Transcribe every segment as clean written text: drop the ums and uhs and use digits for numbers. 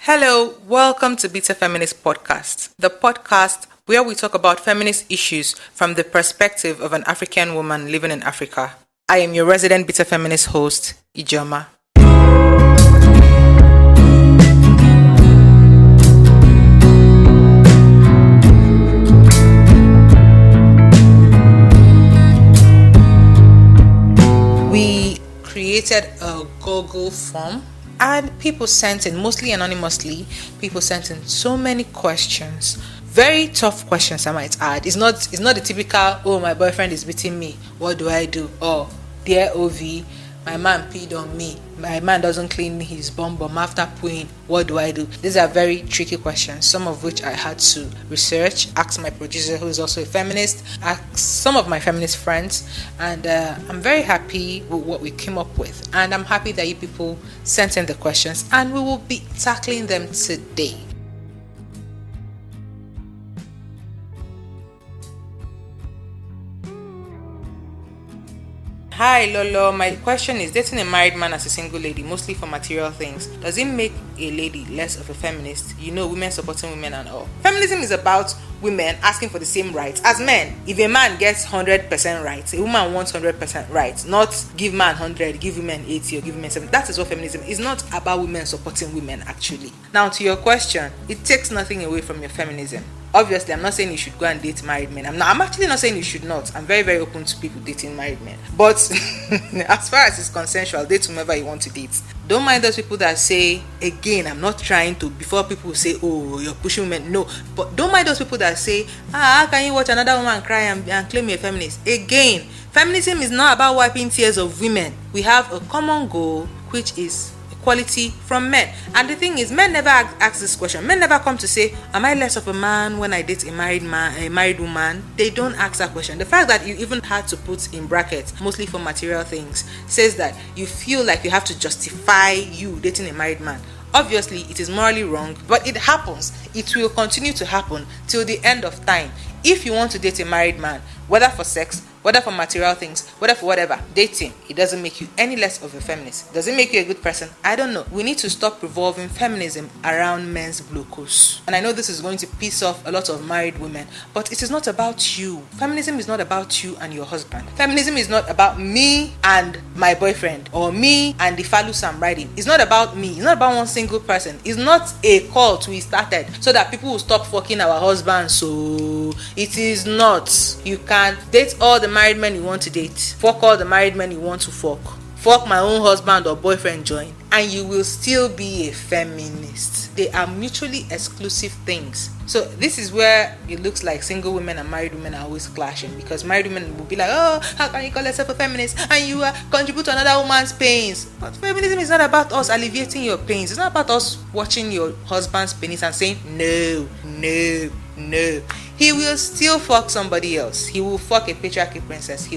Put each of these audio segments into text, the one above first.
Hello, welcome to Beta Feminist Podcast, the podcast where we talk about feminist issues from the perspective of an African woman living in Africa. I am your resident Beta Feminist host, Ijoma. We created a Google form and people sent in, mostly anonymously, people sent in so many questions. Very tough questions, I might add. It's not the typical, oh, my boyfriend is beating me, what do I do? Or, dear OV, my man peed on me, my man doesn't clean his bum after pooing, what do I do? These are very tricky questions, some of which I had to research, ask my producer who is also a feminist, ask some of my feminist friends, and I'm very happy with what we came up with, and I'm happy that you people sent in the questions and we will be tackling them today. Hi Lolo, my question is, dating a married man as a single lady, mostly for material things, does it make a lady less of a feminist? You know, women supporting women and all. Feminism is about women asking for the same rights as men. If a man gets 100% rights, a woman wants 100% rights, not give man 100, give women 80 or give women 70. That is what feminism is. Not about women supporting women actually. Now to your question, it takes nothing away from your feminism. Obviously, I'm not saying you should go and date married men. I'm actually not saying you should not. I'm very, very open to people dating married men. But as far as it's consensual, date whomever you want to date. Don't mind those people that say, again, I'm not trying to, before people say, oh, you're pushing women. No. But don't mind those people that say, how can you watch another woman cry and claim you're a feminist? Again, feminism is not about wiping tears of women. We have a common goal, which is equality from men. And the thing is, men never ask this question. Men never come to say, am I less of a man when I date a married woman? They don't ask that question. The fact that you even had to put in brackets, mostly for material things, says that you feel like you have to justify you dating a married man. Obviously, it is morally wrong, but it happens. It will continue to happen till the end of time. If you want to date a married man, whether for sex, whether for material things, whether for whatever, dating, it doesn't make you any less of a feminist. Does it make you a good person? I don't know. We need to stop revolving feminism around men's blocos. And I know this is going to piss off a lot of married women, but it is not about you. Feminism is not about you and your husband. Feminism is not about me and my boyfriend, or me and the phallus I'm riding. It's not about me. It's not about one single person. It's not a cult we started so that people will stop fucking our husbands. So it is not. You can date all the married men you want to date, fuck all the married men you want to fuck my own husband or boyfriend, join, and you will still be a feminist. They are mutually exclusive things. So this is where it looks like single women and married women are always clashing, because married women will be like, oh, how can you call yourself a feminist and you contribute to another woman's pains? But feminism is not about us alleviating your pains. It's not about us watching your husband's penis and saying no. He will still fuck somebody else. He will fuck a patriarchy princess.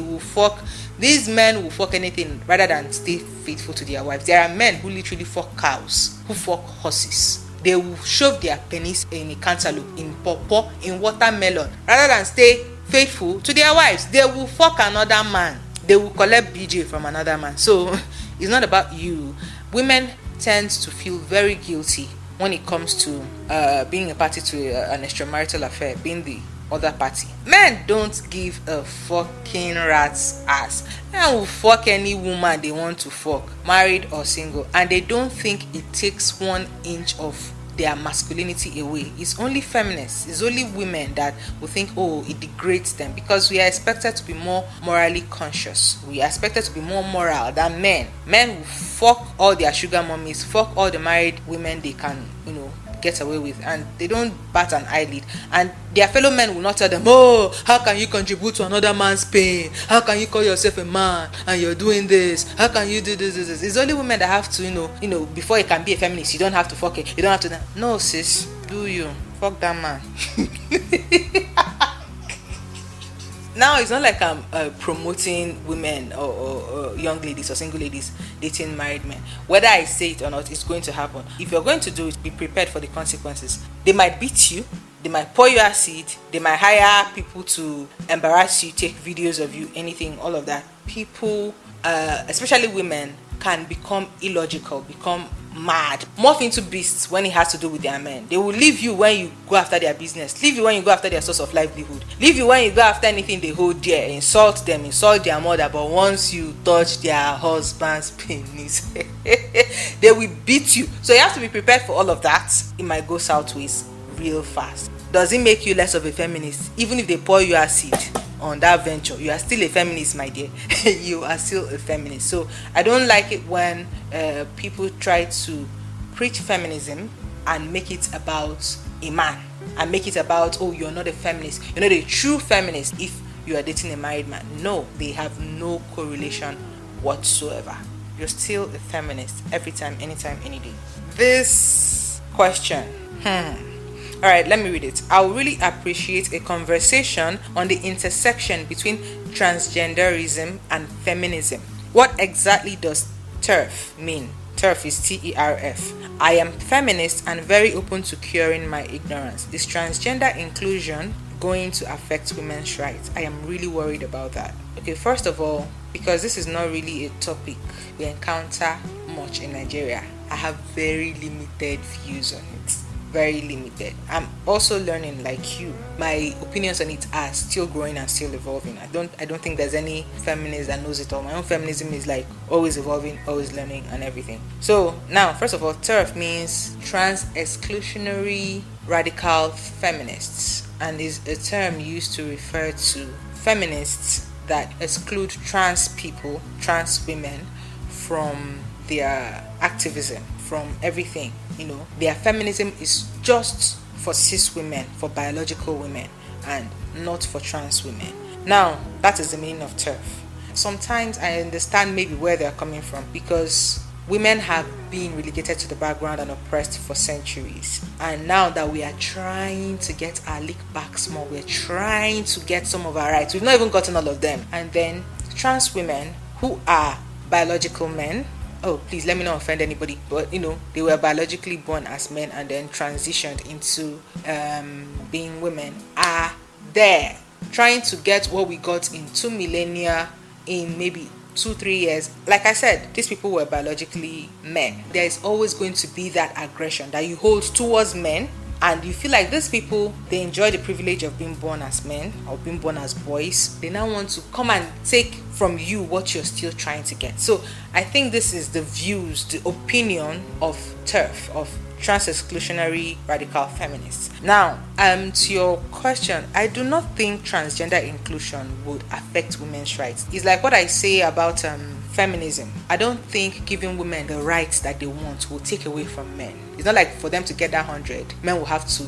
These men will fuck anything rather than stay faithful to their wives. There are men who literally fuck cows, who fuck horses. They will shove their penis in a cantaloupe, in pawpaw, in watermelon, rather than stay faithful to their wives. They will fuck another man. They will collect BJ from another man. So it's not about you. Women tend to feel very guilty when it comes to being a party to an extramarital affair, being the other party. Men don't give a fucking rat's ass. Men will fuck any woman they want to fuck, married or single, and they don't think it takes 1 inch of their masculinity away. It's only feminists, it's only women that will think, oh, it degrades them, because we are expected to be more morally conscious. We are expected to be more moral than men. Men will fuck all their sugar mummies, fuck all the married women they can, get away with, and they don't bat an eyelid. And their fellow men will not tell them, oh, how can you contribute to another man's pain? How can you call yourself a man and you're doing this? How can you do this? It's only women that have to, before you can be a feminist, you don't have to fuck it. You don't have to. No, sis, do you fuck that man? Now, it's not like I'm promoting women or young ladies or single ladies dating married men. Whether I say it or not, it's going to happen. If you're going to do it, be prepared for the consequences. They might beat you. They might pour you acid. They might hire people to embarrass you, take videos of you, anything, all of that. People, especially women, can become illogical, become mad, morph into beasts when it has to do with their men. They will leave you when you go after their business, leave you when you go after their source of livelihood, leave you when you go after anything they hold dear, insult them, insult their mother, but once you touch their husband's penis they will beat you. So you have to be prepared for all of that. It might go sideways real fast. Does it make you less of a feminist? Even if they pour you acid on that venture, you are still a feminist, my dear. You are still a feminist. So I don't like it when people try to preach feminism and make it about a man, and make it about, oh, you're not a feminist, you're not a true feminist if you are dating a married man. No, they have no correlation whatsoever. You're still a feminist every time, anytime, any day. This question, all right, let me read it. I would really appreciate a conversation on the intersection between transgenderism and feminism. What exactly does TERF mean? TERF is TERF. I am feminist and very open to curing my ignorance. Is transgender inclusion going to affect women's rights? I am really worried about that. Okay, first of all, because this is not really a topic we encounter much in Nigeria, I have very limited views on it. Very limited. I'm also learning like you. My opinions on it are still growing and still evolving. I don't think there's any feminist that knows it all. My own feminism is like always evolving, always learning and everything. So now, first of all, TERF means trans-exclusionary radical feminists, and is a term used to refer to feminists that exclude trans people, trans women from their activism, from everything. Their feminism is just for cis women, for biological women, and not for trans women. Now, that is the meaning of TERF. Sometimes I understand maybe where they're coming from, because women have been relegated to the background and oppressed for centuries. And now that we are trying to get our lick back small, we're trying to get some of our rights. We've not even gotten all of them. And then trans women who are biological men, oh, please let me not offend anybody, but they were biologically born as men and then transitioned into being women, are there trying to get what we got in 2 millennia in maybe 2-3 years. Like I said, these people were biologically men. There is always going to be that aggression that you hold towards men, and you feel like these people, they enjoy the privilege of being born as men or being born as boys. They now want to come and take from you what you're still trying to get. So I think this is the views, the opinion of TERF, of trans-exclusionary radical feminists. Now, to your question, I do not think transgender inclusion would affect women's rights. It's like what I say about feminism. I don't think giving women the rights that they want will take away from men. It's not like for them to get that 100, men will have to,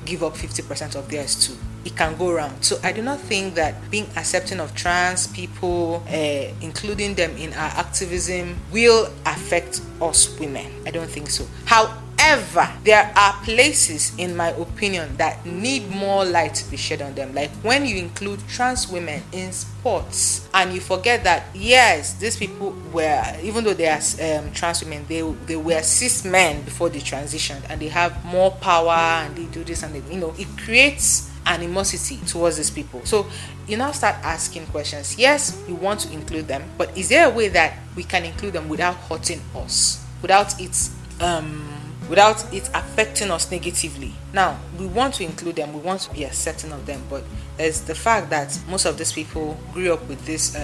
give up 50% of theirs too. It can go around. So I do not think that being accepting of trans people, including them in our activism, will affect us women. I don't think so. However, there are places, in my opinion, that need more light to be shed on them. Like when you include trans women in sports, and you forget that, yes, these people were, even though they are trans women, they were cis men before they transitioned, and they have more power, and they do this, and it creates animosity towards these people. So you now start asking questions. Yes, we want to include them, but is there a way that we can include them without hurting us, without it affecting us negatively? Now, we want to include them, we want to be accepting of them, but there's the fact that most of these people grew up with this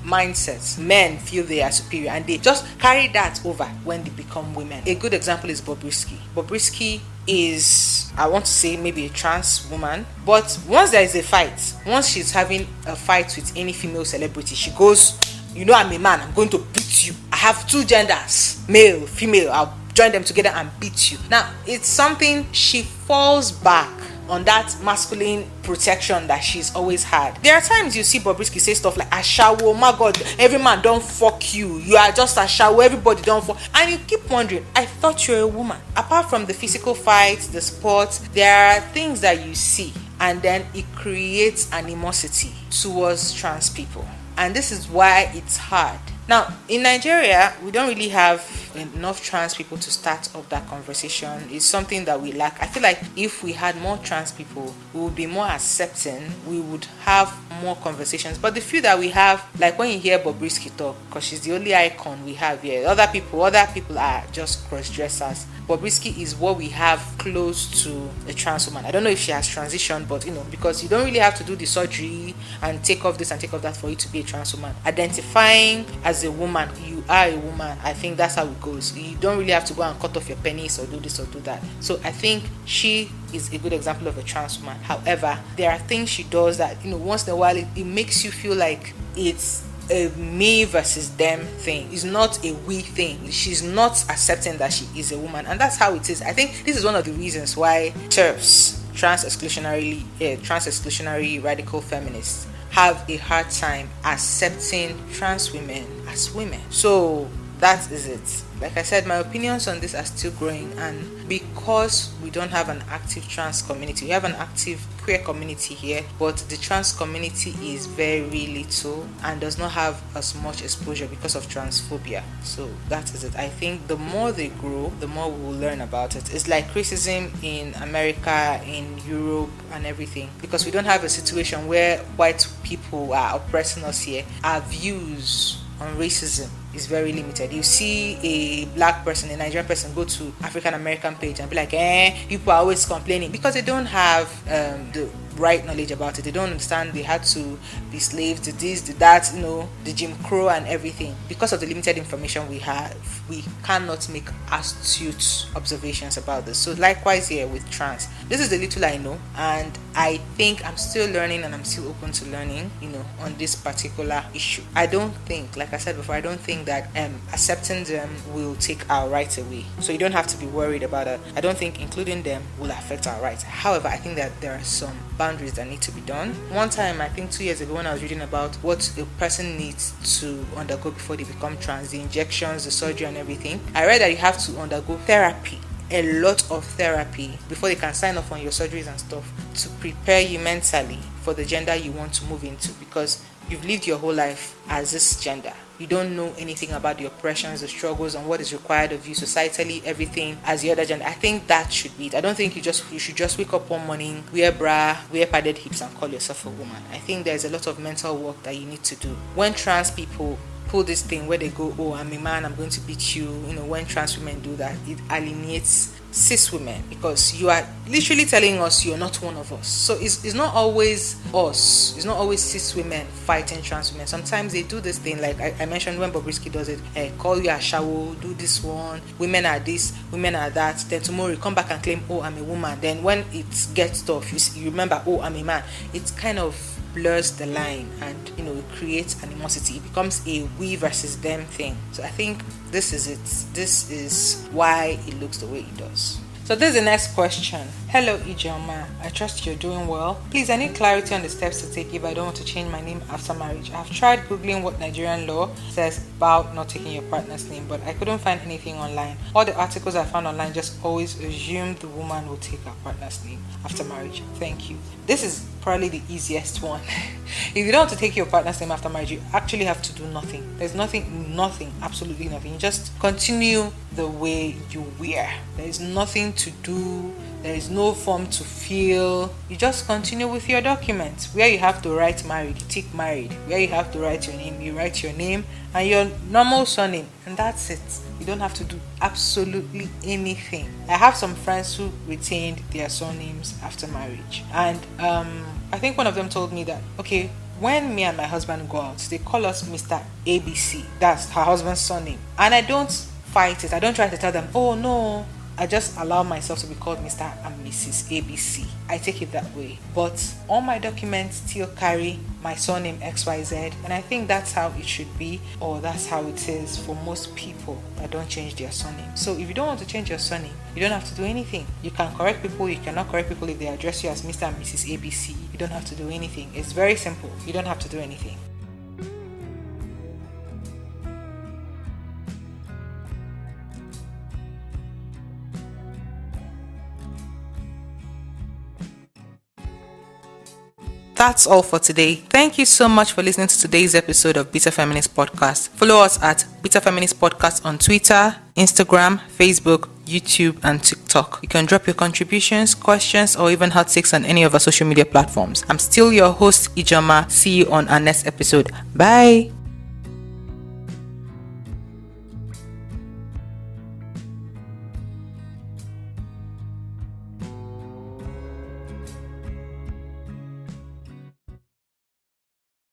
mindsets. Men feel they are superior, and they just carry that over when they become women. A good example is Bobrisky. Bobrisky is, I want to say, maybe a trans woman, but once there is a fight, once she's having a fight with any female celebrity, she goes, I'm a man, I'm going to beat you. I have 2 genders, male, female, I'll join them together and beat you. Now, it's something, she falls back on that masculine protection that she's always had. There are times you see Bobrisky say stuff like, "Ashawo, oh my God, every man don't fuck you. You are just Ashawo, everybody don't fuck." And you keep wondering, I thought you're a woman. Apart from the physical fights, the sports, there are things that you see, and then it creates animosity towards trans people. And this is why it's hard. Now, in Nigeria, we don't really have enough trans people to start up that conversation is something that we lack. I feel like if we had more trans people, we would be more accepting, we would have more conversations. But the few that we have, like when you hear Bobrisky talk, because she's the only icon we have here, other people are just cross-dressers. Bobrisky is what we have close to a trans woman. I don't know if she has transitioned, but because you don't really have to do the surgery and take off this and take off that for you to be a trans woman. Identifying as a woman, you are a woman. I think that's how it goes. You don't really have to go and cut off your penis or do this or do that. So I think she is a good example of a trans woman. However, there are things she does that once in a while it makes you feel like it's a me versus them thing. It's not a we thing. She's not accepting that she is a woman, and that's how it is. I think this is one of the reasons why TERFs, trans exclusionary radical feminists, have a hard time accepting trans women as women. So that is it. Like I said, my opinions on this are still growing, and because we don't have an active trans community, we have an active queer community here, but the trans community is very little and does not have as much exposure because of transphobia. So that is it. I think the more they grow, the more we will learn about it. It's like racism in America, in Europe, and everything. Because we don't have a situation where white people are oppressing us here, our views on racism is very limited. You see a black person, a Nigerian person, go to African American page and be like, people are always complaining because they don't have the right knowledge about it. They don't understand they had to be slaves to this, to that, the Jim Crow and everything. Because of the limited information we have, we cannot make astute observations about this. So likewise here with trans, this is the little I know, and I think I'm still learning and I'm still open to learning, on this particular issue. I don't think, like I said before, I don't think that accepting them will take our rights away. So you don't have to be worried about it. I don't think including them will affect our rights. However, I think that there are some boundaries that need to be done. One time, I think 2 years ago, when I was reading about what a person needs to undergo before they become trans, the injections, the surgery and everything, I read that you have to undergo therapy, a lot of therapy, before they can sign off on your surgeries and stuff, to prepare you mentally for the gender you want to move into, because you've lived your whole life as this gender. You don't know anything about the oppressions, the struggles, and what is required of you societally, everything as the other gender. I think that should be it. I don't think you should just wake up one morning, wear bra, wear padded hips, and call yourself a woman. I think there's a lot of mental work that you need to do. When trans people pull this thing where they go, oh, I'm a man, I'm going to beat you, when trans women do that, it alienates cis women, because you are literally telling us you're not one of us. So it's not always us, it's not always cis women fighting trans women. Sometimes they do this thing, like I mentioned when Bobrisky does it, call you a shawo, do this one, women are this, women are that, then tomorrow you come back and claim, oh, I'm a woman. Then when it gets tough, you remember, oh, I'm a man. It kind of blurs the line, and it creates animosity. It becomes a we versus them thing. So I think this is it. This is why it looks the way it does. So this is the next question. Hello Ijeoma, I trust you're doing well. Please, I need clarity on the steps to take if I don't want to change my name after marriage. I've tried googling what Nigerian law says about not taking your partner's name, but I couldn't find anything online. All the articles I found online just always assume the woman will take her partner's name after marriage. Thank you. This is probably the easiest one. If you don't want to take your partner's name after marriage, you actually have to do nothing. There's nothing, absolutely nothing. You just continue the way you were. There is nothing to do. There is no form to fill. You just continue with your documents. Where you have to write married, you tick married. Where you have to write your name, you write your name and your normal surname, and that's it. You don't have to do absolutely anything. I have some friends who retained their surnames after marriage, and I think one of them told me that, okay, when me and my husband go out, they call us Mr. ABC. That's her husband's surname. And I don't fight it. I don't try to tell them, oh no. I just allow myself to be called Mr. and Mrs. ABC. I take it that way. But all my documents still carry my surname XYZ. And I think that's how it should be, or that's how it is for most people that don't change their surname. So if you don't want to change your surname, you don't have to do anything. You can correct people, you cannot correct people if they address you as Mr. and Mrs. ABC. You don't have to do anything. It's very simple. You don't have to do anything. that's all for today. Thank you so much for listening to today's episode of Bitter Feminist Podcast. Follow us at Bitter Feminist Podcast on Twitter, Instagram, Facebook, YouTube, and TikTok. You can drop your contributions, questions, or even hot takes on any of our social media platforms. I'm still your host, Ijoma. See you on our next episode. Bye.